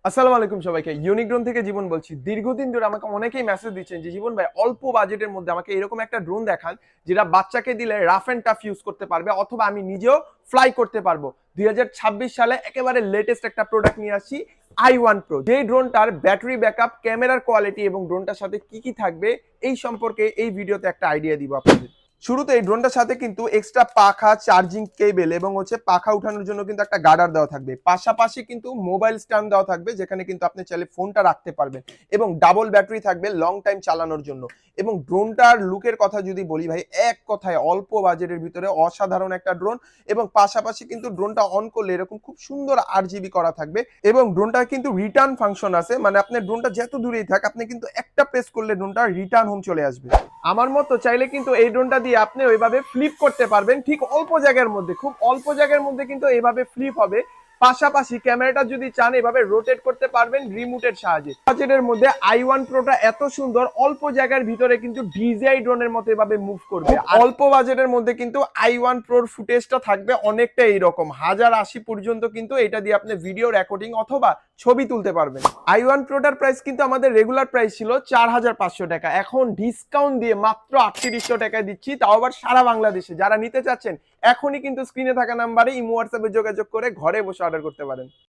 আসসালামু আলাইকুম সবাইকে। ইউনিক ড্রোন থেকে জীবন বলছি। দীর্ঘদিন ধরে আমাকে অনেকেই মেসেজ দিচ্ছেন যে, "জীবন ভাই অল্প বাজেটের মধ্যে আমাকে এরকম একটা ড্রোন দেখান, যেটা বাচ্চাকে দিলে রাফ অ্যান্ড টাফ ইউজ করতে পারবে অথবা আমি নিজেও ফ্লাই করতে পারবো।" ২০২৬ সালে একেবারে লেটেস্ট একটা প্রোডাক্ট নিয়ে আসছি, i1 Pro। যেই ড্রোনটার ব্যাটারি ব্যাকআপ, ক্যামেরার কোয়ালিটি এবং ড্রোনটার সাথে কি, কি থাকবে এই সম্পর্কে এই ভিডিওতে একটা আইডিয়া দিব আপনাদের। শুরুতে এই ড্রোনটার সাথে কিন্তু এক্সট্রা পাখা, চার্জিং কেবল এবং পাখা উঠানোর জন্য কিন্তু একটা গার্ডার দেওয়া থাকবে। পাশাপাশি কিন্তু মোবাইল স্ট্যান্ড দেওয়া থাকবে, যেখানে কিন্তু আপনি চাইলে ফোনটা রাখতে পারবেন এবং ডাবল ব্যাটারি থাকবে লং টাইম চালানোর জন্য। এবং ড্রোনটার লুকের কথা যদি বলি ভাই, এক কথায় অল্প বাজেটের ভিতরে অসাধারণ একটা ড্রোন। এবং পাশাপাশি কিন্তু ড্রোনটা অন করলে এরকম খুব সুন্দর আরজিবি করা থাকবে এবং ড্রোনটার কিন্তু রিটার্ন ফাংশন আছে, মানে আপনার ড্রোনটা যত দূরেই থাক আপনি কিন্তু একটা প্রেস করলে ড্রোনটা রিটার্ন হোম চলে আসবে। আমার মতো চাইলে কিন্তু এই ড্রোনটা দিয়ে আপনি ওইভাবে ফ্লিপ করতে পারবেন, ঠিক অল্প জায়গার মধ্যে, খুব অল্প জায়গার মধ্যে কিন্তু এইভাবে ফ্লিপ হবে। পাশাপাশি ক্যামেরাটা যদি চান এভাবে রোটেট করতে পারবেন রিমোটের সাহায্যে। বাজেটের মধ্যে i1 Proটা এত সুন্দর, অল্প জায়গার ভিতরে কিন্তু ডিজিআই ড্রোনের মতো এভাবে মুভ করবে। অল্প বাজেটের মধ্যে কিন্তু i1 Proর ফুটেজটা থাকবে অনেকটা এইরকম 1080 পর্যন্ত, কিন্তু এটা দিয়ে আপনি ভিডিও রেকর্ডিং অথবা ছবি তুলতে পারবেন। i1 Proটার প্রাইস কিন্তু আমাদের রেগুলার প্রাইস ছিল 4500 টাকা, এখন ডিসকাউন্ট দিয়ে মাত্র 3800 টাকায় দিচ্ছি, তাও আবার সারা বাংলাদেশে। যারা নিতে চাচ্ছেন এখনই কিন্তু স্ক্রিনে থাকা নাম্বারে ইমো হোয়াটসঅ্যাপে যোগাযোগ করে ঘরে বসে অর্ডার করতে পারেন।